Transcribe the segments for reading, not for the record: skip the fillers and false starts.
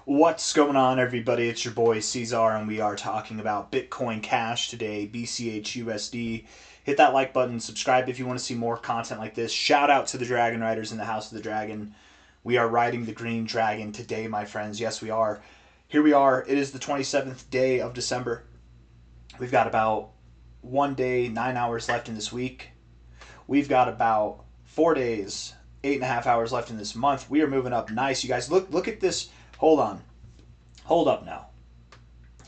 What's going on, everybody? It's your boy C-Zar, and we are talking about Bitcoin Cash today, BCH USD. Hit that like button, subscribe if you want to see more content like this. Shout out to the Dragon Riders in the House of the Dragon. We are riding the green dragon today, my friends. Yes, we are. Here we are. It is the 27th day of December. We've got about 1 day, 9 hours left in this week. We've got about 4 days, 8.5 hours left in this month. We are moving up nice. You guys, look at this. Hold on. Hold up now.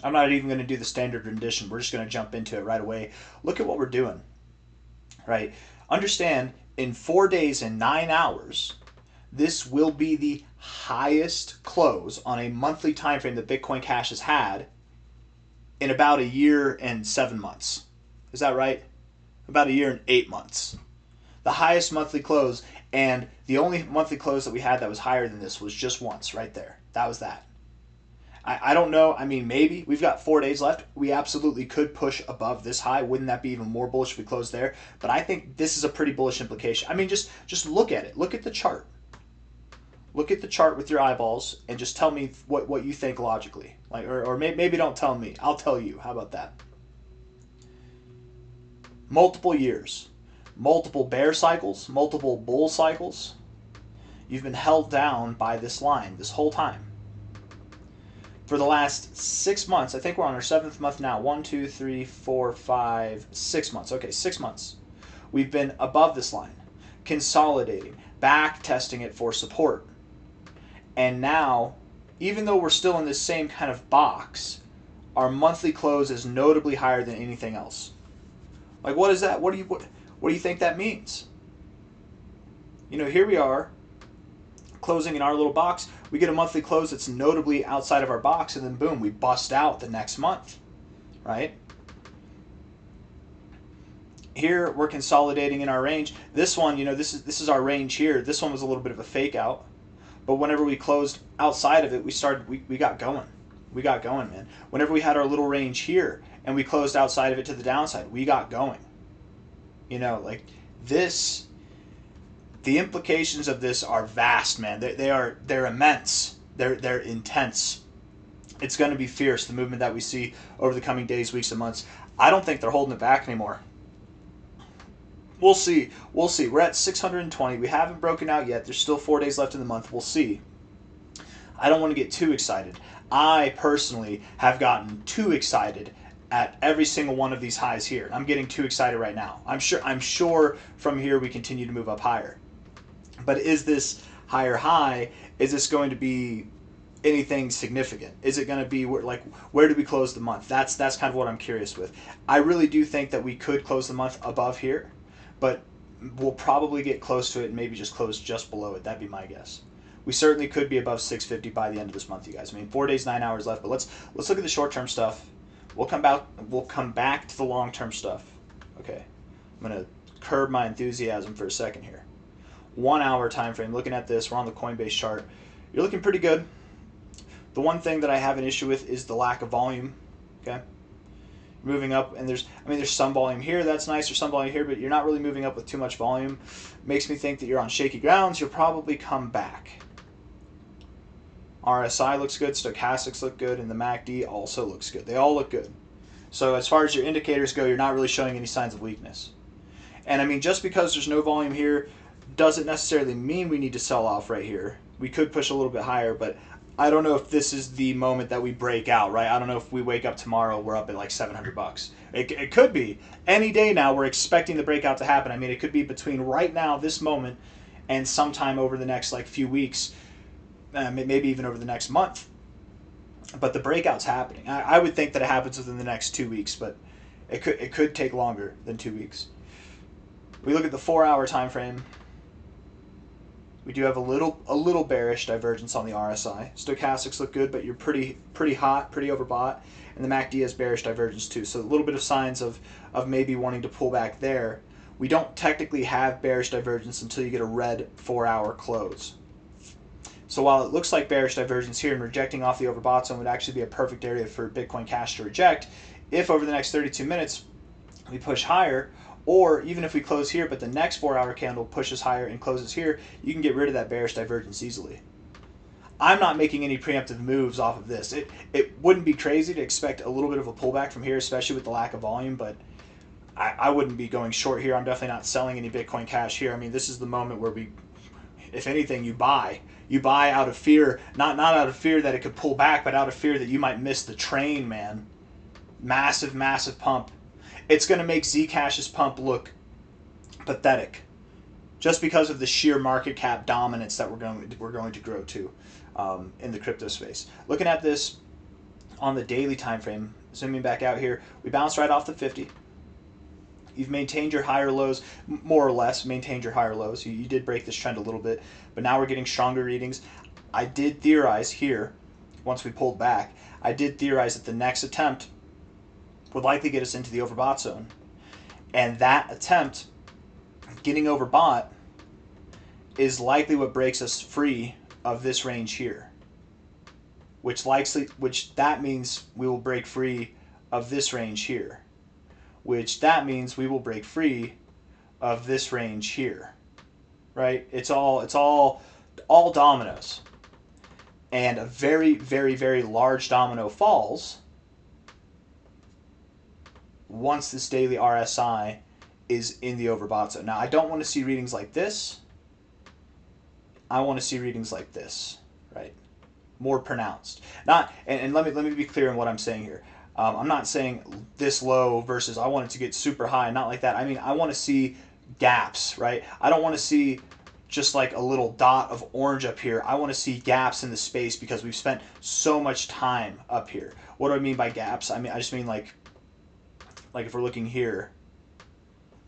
I'm not even going to do the standard rendition. We're just going to jump into it right away. Look at what we're doing. Right? Understand, in 4 days and 9 hours, this will be the highest close on a monthly time frame that Bitcoin Cash has had in about a year and 7 months. Is that right? About a year and 8 months. The highest monthly close, and the only monthly close that we had that was higher than this was just once, right there. That was that. I don't know. I mean, maybe. We've got 4 days left. We absolutely could push above this high. Wouldn't that be even more bullish if we closed there? But I think this is a pretty bullish implication. I mean, just look at it. Look at the chart. Look at the chart with your eyeballs and just tell me what you think logically. Or maybe don't tell me. I'll tell you. How about that? Multiple years. Multiple bear cycles. Multiple bull cycles. You've been held down by this line this whole time. For the last 6 months, I think we're on our 7th month now. 1, 2, 3, 4, 5, 6 months. Okay, 6 months. We've been above this line, consolidating, back testing it for support. And now, even though we're still in this same kind of box, our monthly close is notably higher than anything else. Like, what is that? What do you think that means? You know, here we are, closing in our little box. We get a monthly close that's notably outside of our box, and then boom, we bust out the next month, right? Here we're consolidating in our range. This one, you know, this is our range here. This one was a little bit of a fake out, but whenever we closed outside of it, we got going. We got going, man. Whenever we had our little range here and we closed outside of it to the downside, we got going. You know, like this. The implications of this are vast, man. They're immense. They're intense. It's going to be fierce, the movement that we see over the coming days, weeks, and months. I don't think they're holding it back anymore. We'll see. We'll see. We're at 620. We haven't broken out yet. There's still 4 days left in the month. We'll see. I don't want to get too excited. I personally have gotten too excited at every single one of these highs here. I'm getting too excited right now. I'm sure from here we continue to move up higher. But is this higher high, is this going to be anything significant? Is it going to be where do we close the month? That's kind of what I'm curious with. I really do think that we could close the month above here, but we'll probably get close to it and maybe just close just below it. That'd be my guess. We certainly could be above 650 by the end of this month, you guys. I mean, 4 days, 9 hours left, but let's look at the short-term stuff. We'll come back to the long-term stuff. Okay. I'm going to curb my enthusiasm for a second here. 1 hour time frame. Looking at this, we're on the Coinbase chart. You're looking pretty good. The one thing that I have an issue with is the lack of volume. Okay, moving up, and there's some volume here. That's nice. There's some volume here, but you're not really moving up with too much volume. Makes me think that you're on shaky grounds. You'll probably come back. RSI looks good. Stochastics look good, and the MACD also looks good. They all look good. So as far as your indicators go, you're not really showing any signs of weakness. And I mean, just because there's no volume here doesn't necessarily mean we need to sell off right here. We could push a little bit higher, but I don't know if this is the moment that we break out, right? I don't know if we wake up tomorrow, we're up at like $700. It could be. Any day now, we're expecting the breakout to happen. I mean, it could be between right now, this moment, and sometime over the next like few weeks, maybe even over the next month. But the breakout's happening. I would think that it happens within the next 2 weeks, but it could take longer than 2 weeks. We look at the 4 hour time frame. We do have a little bearish divergence on the RSI. Stochastics look good, but you're pretty hot, pretty overbought. And the MACD has bearish divergence too. So a little bit of signs of maybe wanting to pull back there. We don't technically have bearish divergence until you get a red 4 hour close. So while it looks like bearish divergence here and rejecting off the overbought zone would actually be a perfect area for Bitcoin Cash to reject, if over the next 32 minutes we push higher, or even if we close here but the next 4 hour candle pushes higher and closes here, you can get rid of that bearish divergence easily. I'm not making any preemptive moves off of this. It wouldn't be crazy to expect a little bit of a pullback from here, especially with the lack of volume, but I wouldn't be going short here. I'm definitely not selling any Bitcoin Cash here. I mean, this is the moment where we, if anything, you buy. You buy out of fear, not out of fear that it could pull back, but out of fear that you might miss the train, man. Massive, massive pump. It's going to make Zcash's pump look pathetic, just because of the sheer market cap dominance that we're going to grow to in the crypto space. Looking at this on the daily time frame, zooming back out here, we bounced right off the 50. You've maintained your higher lows, more or less maintained your higher lows. You did break this trend a little bit, but now we're getting stronger readings. I did theorize here, once we pulled back, I did theorize that the next attempt would likely get us into the overbought zone. And that attempt, getting overbought, is likely what breaks us free of this range here. Which that means we will break free of this range here. Which that means we will break free of this range here. Right? It's all dominoes. And a very, very, very large domino falls once this daily RSI is in the overbought zone. Now, I don't want to see readings like this. I want to see readings like this, right? More pronounced. And let me be clear in what I'm saying here. I'm not saying this low versus I want it to get super high, not like that. I mean, I want to see gaps, right? I don't want to see just like a little dot of orange up here. I want to see gaps in the space because we've spent so much time up here. What do I mean by gaps? I just mean like if we're looking here,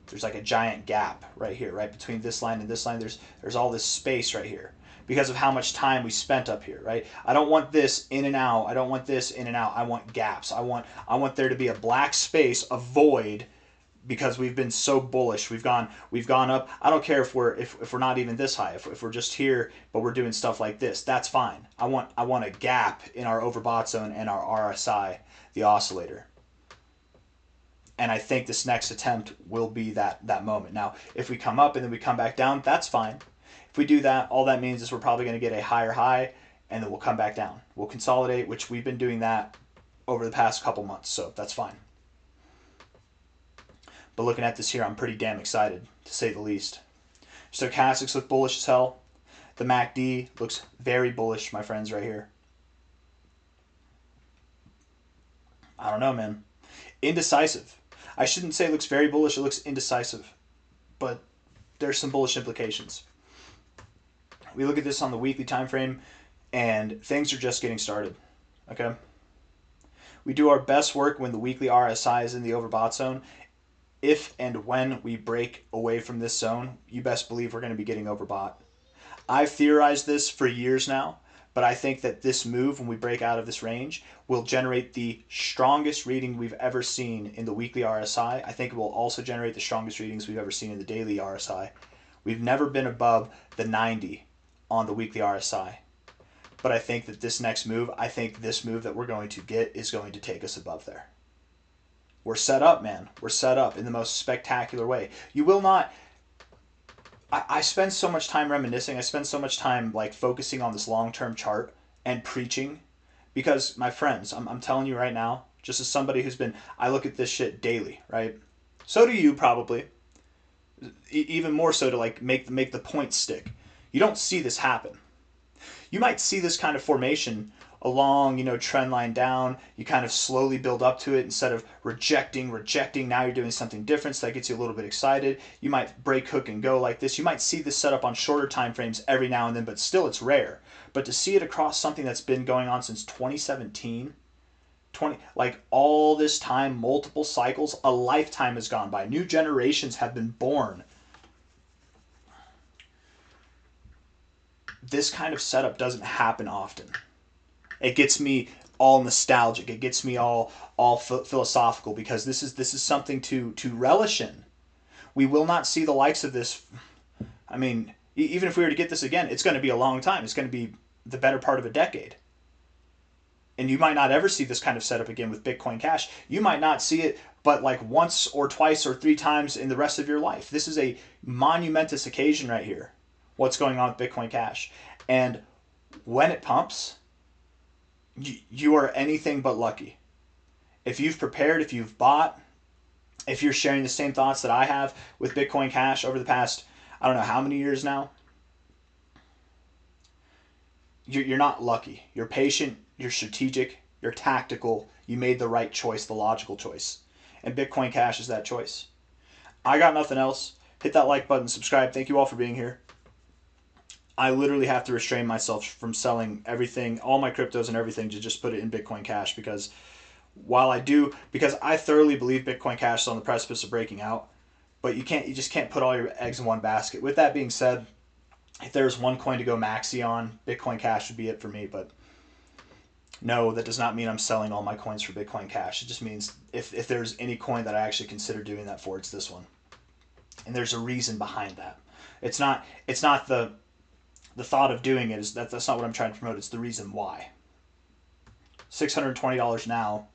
there's like a giant gap right here, right between this line and this line. There's all this space right here because of how much time we spent up here, right? I don't want this in and out. I don't want this in and out. I want gaps. I want there to be a black space, a void, because we've been so bullish. We've gone up. I don't care if we're not even this high. If we're just here, but we're doing stuff like this, that's fine. I want a gap in our overbought zone and our RSI, the oscillator. And I think this next attempt will be that moment. Now, if we come up and then we come back down, that's fine. If we do that, all that means is we're probably going to get a higher high, and then we'll come back down. We'll consolidate, which we've been doing that over the past couple months, so that's fine. But looking at this here, I'm pretty damn excited, to say the least. Stochastics look bullish as hell. The MACD looks very bullish, my friends, right here. I don't know, man. Indecisive. I shouldn't say it looks very bullish, it looks indecisive. But there's some bullish implications. We look at this on the weekly time frame, and things are just getting started. Okay? We do our best work when the weekly RSI is in the overbought zone. If and when we break away from this zone, you best believe we're going to be getting overbought. I've theorized this for years now, but I think that this move, when we break out of this range, will generate the strongest reading we've ever seen in the weekly RSI. I think it will also generate the strongest readings we've ever seen in the daily RSI. We've never been above the 90 on the weekly RSI. But I think that this next move, this move that we're going to get is going to take us above there. We're set up, man. We're set up in the most spectacular way. You will not... I spend so much time reminiscing. I spend so much time like focusing on this long-term chart and preaching because, my friends, I'm telling you right now, just as somebody who's been... I look at this shit daily, right? So do you probably. Even more so to like make the point stick. You don't see this happen. You might see this kind of formation along, trend line down. You kind of slowly build up to it instead of rejecting. Now you're doing something different, so that gets you a little bit excited. You might break hook and go like this. You might see this set up on shorter time frames every now and then, but still it's rare. But to see it across something that's been going on since 2017, like all this time, multiple cycles, a lifetime has gone by. New generations have been born. This kind of setup doesn't happen often. It gets me all nostalgic. It gets me all philosophical because this is something to relish in. We will not see the likes of this. I mean, even if we were to get this again, it's going to be a long time. It's going to be the better part of a decade. And you might not ever see this kind of setup again with Bitcoin Cash. You might not see it but like once or twice or three times in the rest of your life. This is a monumentous occasion right here. What's going on with Bitcoin Cash. And when it pumps, you are anything but lucky. If you've prepared, if you've bought, if you're sharing the same thoughts that I have with Bitcoin Cash over the past, I don't know how many years now, you're not lucky. You're patient, you're strategic, you're tactical, you made the right choice, the logical choice. And Bitcoin Cash is that choice. I got nothing else. Hit that like button, subscribe. Thank you all for being here. I literally have to restrain myself from selling everything, all my cryptos and everything, to just put it in Bitcoin Cash, because because I thoroughly believe Bitcoin Cash is on the precipice of breaking out, but you just can't put all your eggs in one basket. With that being said, if there's one coin to go maxi on, Bitcoin Cash would be it for me. But no, that does not mean I'm selling all my coins for Bitcoin Cash. It just means if there's any coin that I actually consider doing that for, it's this one. And there's a reason behind that. It's not the thought of doing it. That's not what I'm trying to promote. It's the reason why. $620 now.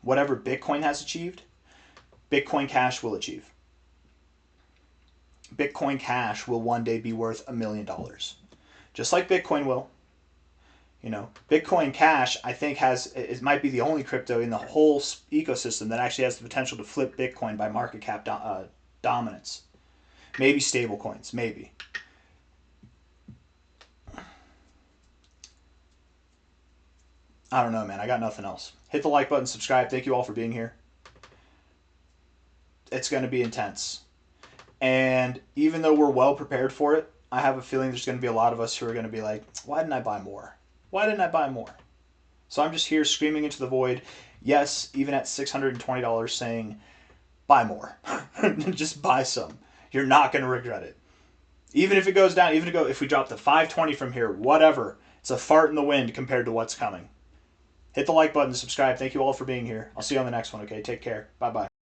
Whatever Bitcoin has achieved, Bitcoin Cash will achieve. Bitcoin Cash will one day be worth $1 million. Just like Bitcoin will. Bitcoin Cash, I think, it might be the only crypto in the whole ecosystem that actually has the potential to flip Bitcoin by market cap dominance. Maybe stable coins, maybe. I don't know, man. I got nothing else. Hit the like button, subscribe. Thank you all for being here. It's going to be intense. And even though we're well prepared for it, I have a feeling there's going to be a lot of us who are going to be like, why didn't I buy more? Why didn't I buy more? So I'm just here screaming into the void. Yes, even at $620 saying, buy more. Just buy some. You're not going to regret it. Even if it goes down, if we drop to 520 from here, whatever. It's a fart in the wind compared to what's coming. Hit the like button, subscribe. Thank you all for being here. I'll see you on the next one, okay? Take care. Bye-bye.